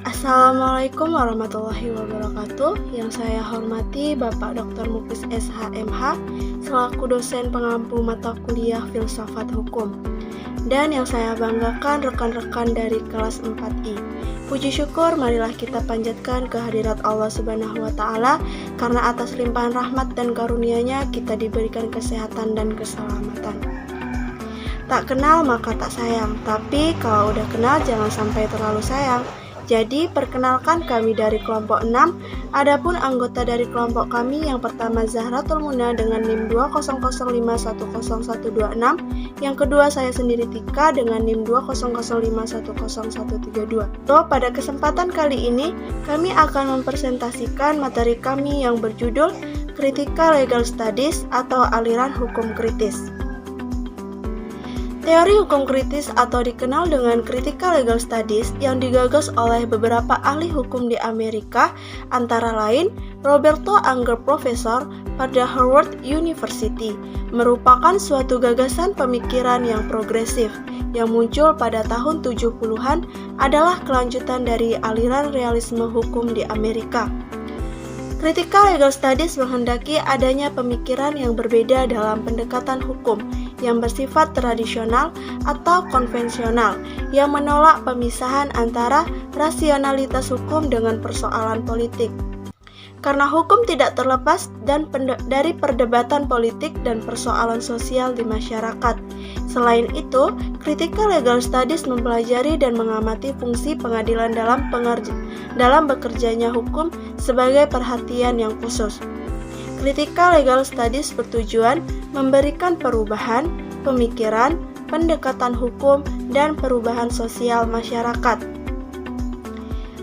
Assalamualaikum warahmatullahi wabarakatuh. Yang saya hormati Bapak Dr. Muklis SHMH selaku dosen pengampu mata kuliah Filsafat Hukum. Dan yang saya banggakan rekan-rekan dari kelas 4I. Puji syukur marilah kita panjatkan kehadirat Allah Subhanahu wa taala karena atas limpahan rahmat dan karunia-Nya kita diberikan kesehatan dan keselamatan. Tak kenal maka tak sayang, tapi kalau udah kenal jangan sampai terlalu sayang. Jadi, perkenalkan kami dari kelompok 6. Adapun anggota dari kelompok kami yang pertama Zahratul Muna dengan NIM 200510126, yang kedua saya sendiri Tika dengan NIM 200510132. Pada kesempatan kali ini, kami akan mempresentasikan materi kami yang berjudul Critical Legal Studies atau aliran hukum kritis. Teori hukum kritis atau dikenal dengan Critical Legal Studies yang digagas oleh beberapa ahli hukum di Amerika, antara lain Roberto Unger Professor pada Harvard University, merupakan suatu gagasan pemikiran yang progresif yang muncul pada tahun 70-an adalah kelanjutan dari aliran realisme hukum di Amerika. Critical Legal Studies menghendaki adanya pemikiran yang berbeda dalam pendekatan hukum yang bersifat tradisional atau konvensional, yang menolak pemisahan antara rasionalitas hukum dengan persoalan politik. Karena hukum tidak terlepas dari perdebatan politik dan persoalan sosial di masyarakat. Selain itu, Critical Legal Studies mempelajari dan mengamati fungsi pengadilan dalam bekerjanya hukum sebagai perhatian yang khusus. Critical Legal Studies bertujuan memberikan perubahan, pemikiran, pendekatan hukum, dan perubahan sosial masyarakat.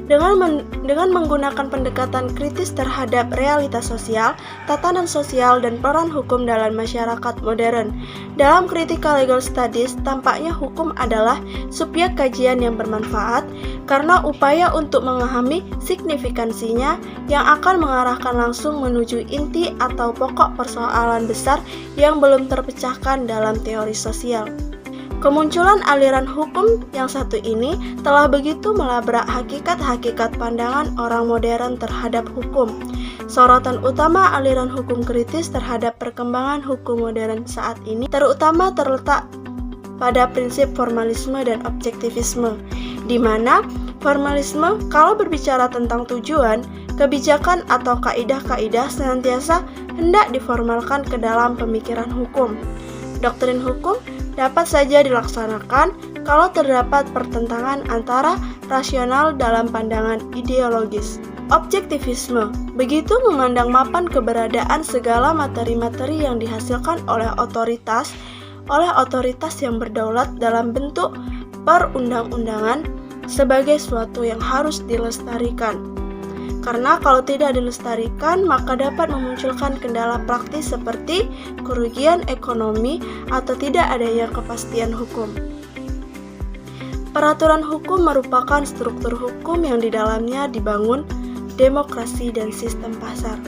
Dengan menggunakan pendekatan kritis terhadap realitas sosial, tatanan sosial, dan peran hukum dalam masyarakat modern. Dalam Critical Legal Studies, tampaknya hukum adalah subjek kajian yang bermanfaat karena upaya untuk memahami signifikansinya yang akan mengarahkan langsung menuju inti atau pokok persoalan besar yang belum terpecahkan dalam teori sosial. Kemunculan aliran hukum yang satu ini telah begitu melabrak hakikat-hakikat pandangan orang modern terhadap hukum. Sorotan utama aliran hukum kritis terhadap perkembangan hukum modern saat ini terutama terletak pada prinsip formalisme dan objektivisme, di mana formalisme kalau berbicara tentang tujuan, kebijakan atau kaidah-kaidah senantiasa hendak diformalkan ke dalam pemikiran hukum. Doktrin hukum dapat saja dilaksanakan kalau terdapat pertentangan antara rasional dalam pandangan ideologis. Objektivisme begitu memandang mapan keberadaan segala materi-materi yang dihasilkan oleh otoritas yang berdaulat dalam bentuk perundang-undangan sebagai suatu yang harus dilestarikan. Karena kalau tidak dilestarikan, maka dapat memunculkan kendala praktis seperti kerugian ekonomi atau tidak adanya kepastian hukum. Peraturan hukum merupakan struktur hukum yang di dalamnya dibangun demokrasi dan sistem pasar.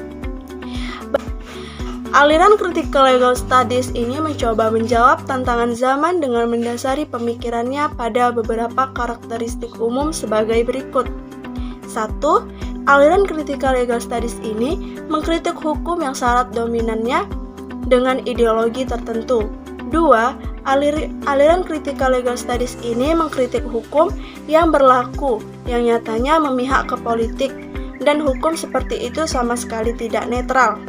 Aliran Critical Legal Studies ini mencoba menjawab tantangan zaman dengan mendasari pemikirannya pada beberapa karakteristik umum sebagai berikut. 1. Aliran Critical Legal Studies ini mengkritik hukum yang syarat dominannya dengan ideologi tertentu. 2. Aliran Critical Legal Studies ini mengkritik hukum yang berlaku yang nyatanya memihak ke politik dan hukum seperti itu sama sekali tidak netral.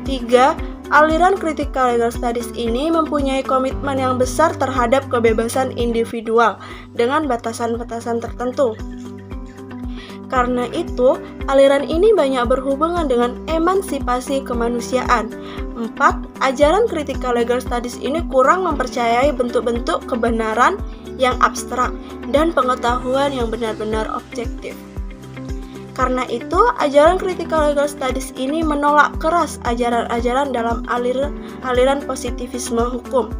3. Aliran Critical Legal Studies ini mempunyai komitmen yang besar terhadap kebebasan individual dengan batasan-batasan tertentu. Karena itu, aliran ini banyak berhubungan dengan emansipasi kemanusiaan. 4. Ajaran Critical Legal Studies ini kurang mempercayai bentuk-bentuk kebenaran yang abstrak dan pengetahuan yang benar-benar objektif. Karena itu, ajaran Critical Legal Studies ini menolak keras ajaran-ajaran dalam aliran positivisme hukum.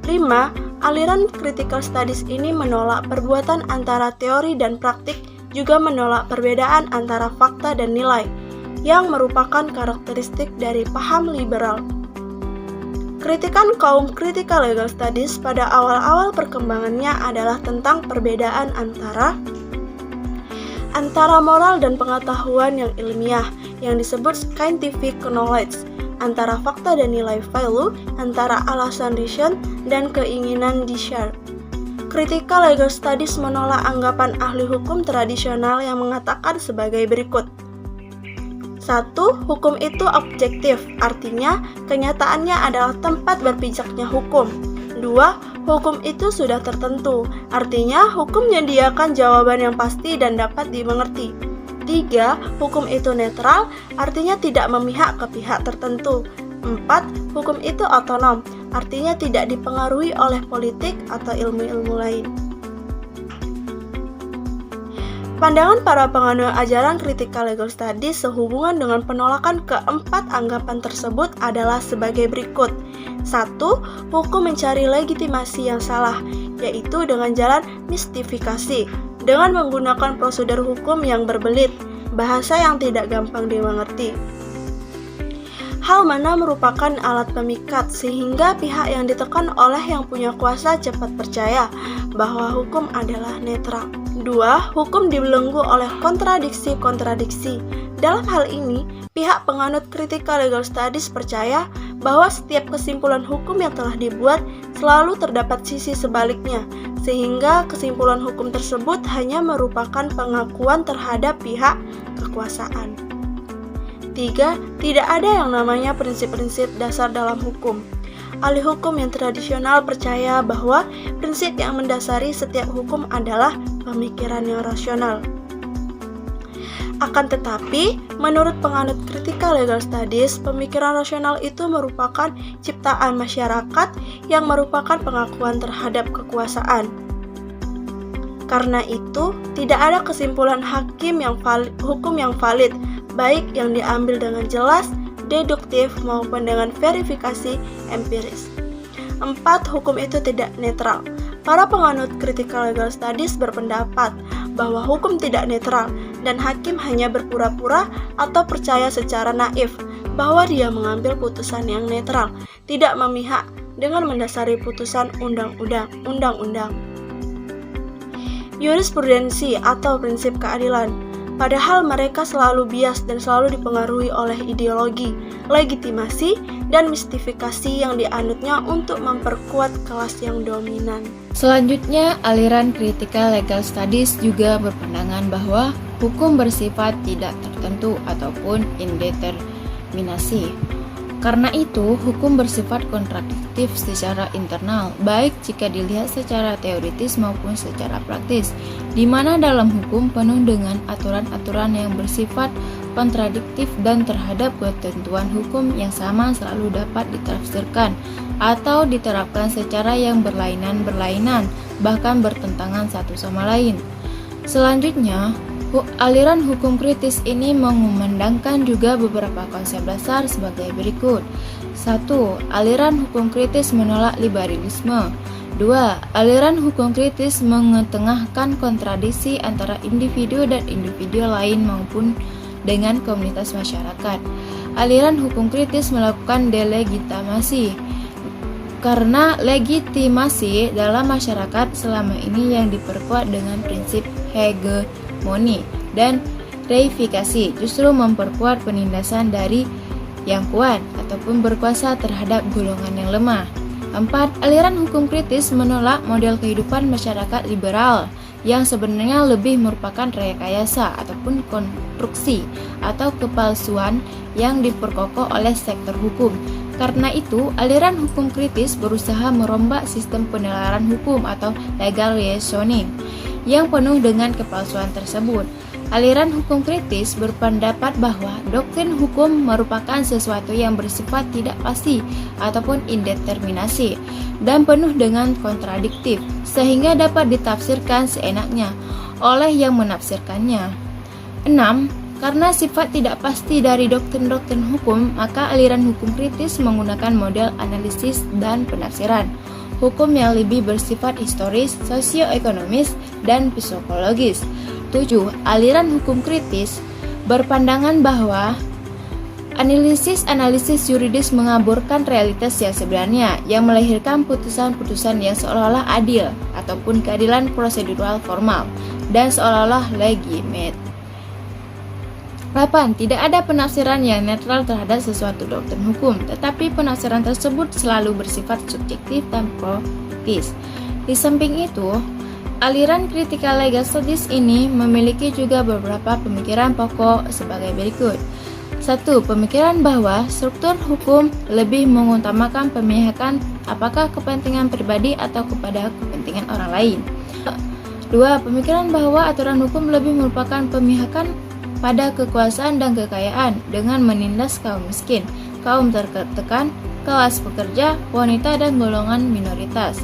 5. Aliran Critical Studies ini menolak perbuatan antara teori dan praktik, juga menolak perbedaan antara fakta dan nilai, yang merupakan karakteristik dari paham liberal. Kritikan kaum Critical Legal Studies pada awal-awal perkembangannya adalah tentang perbedaan antara antara moral dan pengetahuan yang ilmiah yang disebut scientific knowledge, antara fakta dan nilai value, antara alasan reason dan keinginan desire. Critical legal studies menolak anggapan ahli hukum tradisional yang mengatakan sebagai berikut. 1. Hukum itu objektif, artinya kenyataannya adalah tempat berpijaknya hukum. 2. Hukum itu sudah tertentu, artinya hukum menyediakan jawaban yang pasti dan dapat dimengerti. 3. Hukum itu netral, artinya tidak memihak ke pihak tertentu. 4. Hukum itu otonom, artinya tidak dipengaruhi oleh politik atau ilmu-ilmu lain. Pandangan para penganut ajaran critical legal studies sehubungan dengan penolakan keempat anggapan tersebut adalah sebagai berikut. 1. Hukum mencari legitimasi yang salah, yaitu dengan jalan mistifikasi, dengan menggunakan prosedur hukum yang berbelit, bahasa yang tidak gampang dimengerti. Hal mana merupakan alat pemikat sehingga pihak yang ditekan oleh yang punya kuasa cepat percaya bahwa hukum adalah netral. 2. Hukum dibelenggu oleh kontradiksi-kontradiksi. Dalam hal ini, pihak penganut critical legal studies percaya bahwa setiap kesimpulan hukum yang telah dibuat selalu terdapat sisi sebaliknya, sehingga kesimpulan hukum tersebut hanya merupakan pengakuan terhadap pihak kekuasaan. 3. Tidak ada yang namanya prinsip-prinsip dasar dalam hukum. Ahli hukum yang tradisional percaya bahwa prinsip yang mendasari setiap hukum adalah pemikiran yang rasional. Akan tetapi, menurut penganut critical legal studies, pemikiran rasional itu merupakan ciptaan masyarakat yang merupakan pengakuan terhadap kekuasaan. Karena itu, tidak ada kesimpulan hukum yang valid, baik yang diambil dengan jelas, deduktif, maupun dengan verifikasi empiris. 4. Hukum itu tidak netral. Para penganut critical legal studies berpendapat bahwa hukum tidak netral dan hakim hanya berpura-pura atau percaya secara naif bahwa dia mengambil putusan yang netral, tidak memihak dengan mendasari putusan undang-undang. Jurisprudensi atau prinsip keadilan. Padahal mereka selalu bias dan selalu dipengaruhi oleh ideologi, legitimasi, dan mistifikasi yang dianutnya untuk memperkuat kelas yang dominan. Selanjutnya, aliran critical legal studies juga berpandangan bahwa hukum bersifat tidak tertentu ataupun indeterminasi. Karena itu, hukum bersifat kontradiktif secara internal, baik jika dilihat secara teoritis maupun secara praktis, di mana dalam hukum penuh dengan aturan-aturan yang bersifat kontradiktif dan terhadap ketentuan hukum yang sama selalu dapat ditafsirkan atau diterapkan secara yang berlainan, bahkan bertentangan satu sama lain. Selanjutnya, aliran hukum kritis ini mengumandangkan juga beberapa konsep dasar sebagai berikut. 1. Aliran hukum kritis menolak liberalisme. 2. Aliran hukum kritis mengetengahkan kontradiksi antara individu dan individu lain maupun dengan komunitas masyarakat. Aliran hukum kritis melakukan delegitimasi, karena legitimasi dalam masyarakat selama ini yang diperkuat dengan prinsip hegemoni dan reifikasi justru memperkuat penindasan dari yang kuat ataupun berkuasa terhadap golongan yang lemah. 4. Aliran hukum kritis menolak model kehidupan masyarakat liberal yang sebenarnya lebih merupakan rekayasa ataupun konstruksi atau kepalsuan yang diperkokoh oleh sektor hukum. Karena itu, aliran hukum kritis berusaha merombak sistem penalaran hukum atau legal reasoning yang penuh dengan kepalsuan tersebut. Aliran hukum kritis berpendapat bahwa doktrin hukum merupakan sesuatu yang bersifat tidak pasti ataupun indeterminasi dan penuh dengan kontradiktif, sehingga dapat ditafsirkan seenaknya oleh yang menafsirkannya. 6. Karena sifat tidak pasti dari doktrin-doktrin hukum, maka aliran hukum kritis menggunakan model analisis dan penafsiran hukum yang lebih bersifat historis, sosioekonomis, dan psikologis. 7. Aliran hukum kritis berpandangan bahwa Analisis yuridis mengaburkan realitas yang sebenarnya, yang melahirkan putusan-putusan yang seolah-olah adil ataupun keadilan prosedural formal dan seolah-olah legitimate. 8. Tidak ada penafsiran yang netral terhadap sesuatu doktrin hukum, tetapi penafsiran tersebut selalu bersifat subjektif dan politis. Di samping itu, aliran critical legal studies ini memiliki juga beberapa pemikiran pokok sebagai berikut. 1. Pemikiran bahwa struktur hukum lebih mengutamakan pemihakan apakah kepentingan pribadi atau kepada kepentingan orang lain. 2. Pemikiran bahwa aturan hukum lebih merupakan pemihakan pada kekuasaan dan kekayaan dengan menindas kaum miskin, kaum tertekan, kelas pekerja, wanita, dan golongan minoritas.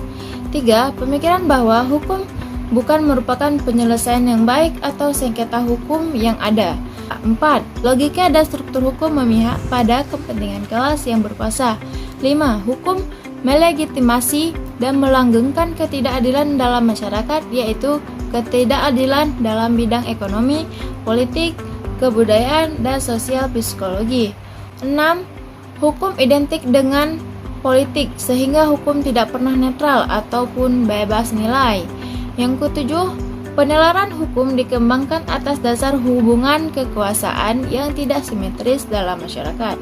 3. Pemikiran bahwa hukum bukan merupakan penyelesaian yang baik atau sengketa hukum yang ada. 4. Logika dan struktur hukum memihak pada kepentingan kelas yang berkuasa. 5. Hukum melegitimasi dan melanggengkan ketidakadilan dalam masyarakat, yaitu ketidakadilan dalam bidang ekonomi, politik, kebudayaan, dan sosial psikologi. 6. Hukum identik dengan politik, sehingga hukum tidak pernah netral ataupun bebas nilai. Yang ketujuh, penalaran hukum dikembangkan atas dasar hubungan kekuasaan yang tidak simetris dalam masyarakat.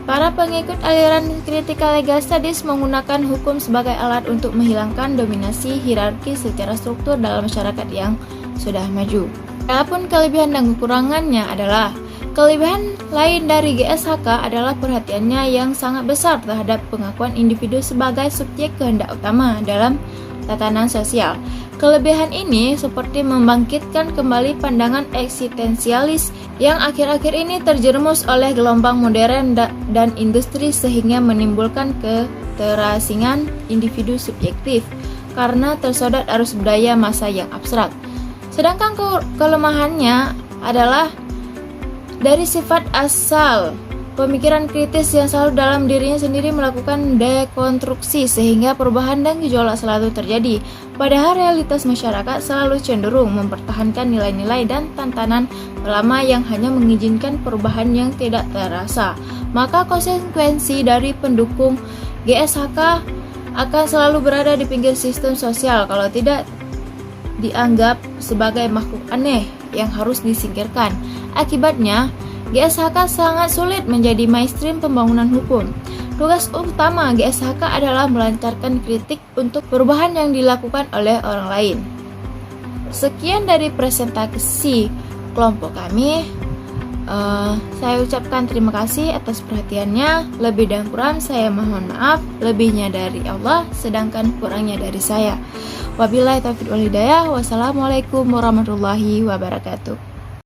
Para pengikut aliran critical legal studies menggunakan hukum sebagai alat untuk menghilangkan dominasi hierarki secara struktur dalam masyarakat yang sudah maju. Adapun kelebihan dan kekurangannya adalah kelebihan lain dari GSHK adalah perhatiannya yang sangat besar terhadap pengakuan individu sebagai subjek kehendak utama dalam tatanan sosial. Kelebihan ini seperti membangkitkan kembali pandangan eksistensialis yang akhir-akhir ini terjerumus oleh gelombang modern dan industri sehingga menimbulkan keterasingan individu subjektif karena tersodot arus budaya masa yang abstrak. Sedangkan kelemahannya adalah dari sifat asal pemikiran kritis yang selalu dalam dirinya sendiri melakukan dekonstruksi sehingga perubahan dan gejolak selalu terjadi. Padahal realitas masyarakat selalu cenderung mempertahankan nilai-nilai dan tantangan lama yang hanya mengizinkan perubahan yang tidak terasa. Maka konsekuensi dari pendukung GSHK akan selalu berada di pinggir sistem sosial kalau tidak dianggap sebagai makhluk aneh yang harus disingkirkan. Akibatnya, GSHK sangat sulit menjadi mainstream pembangunan hukum. Tugas utama GSHK adalah melancarkan kritik untuk perubahan yang dilakukan oleh orang lain. Sekian dari presentasi kelompok kami. Saya ucapkan terima kasih atas perhatiannya. Lebih dan kurang saya mohon maaf. Lebihnya dari Allah, sedangkan kurangnya dari saya. Wabillahi taufiq wal hidayah. Wassalamualaikum warahmatullahi wabarakatuh.